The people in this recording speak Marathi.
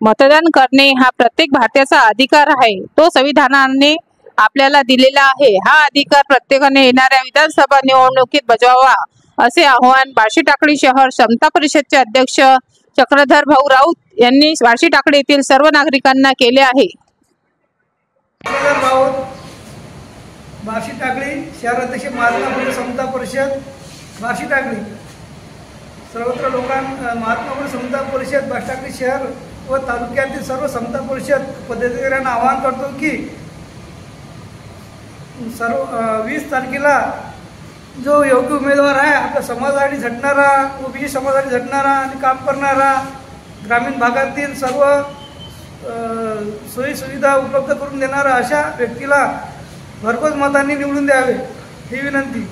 मतदान करणे हा प्रत्येक भारतीयाचा अधिकार आहे। तो संविधानाने आपल्याला दिलेला आहे। हा अधिकार प्रत्येकाने येणाऱ्या विधानसभा निवडणुकीत बजावावा असे आवाहन बार्शी टाकळी शहर समता परिषदचे अध्यक्ष चक्रधर भाऊ राऊत यांनी बार्शी टाकळी येथील सर्व नागरिकांना केले आहे। चक्रधर राऊत, बार्शी टाकळी शहर अध्यक्ष महात्मा फुले समता परिषद बार्शी टाकळी, सर्वत्र लोकांना महात्मा फुले समता परिषद बार्शी टाकळी शहर व तालुक्यातील सर्व समता परिषद पदाधिकाऱ्यांना आवाहन करतो की सर्व 20 तारखेला जो योग्य उमेदवार आहे, आपल्या समाजासाठी झटणारा, ओबीसी समाजासाठी झटणारा आणि काम करणारा, ग्रामीण भागातील सर्व सोयी सुविधा उपलब्ध करून देणारा अशा व्यक्तीला भरघोस मतांनी निवडून द्यावे ही विनंती।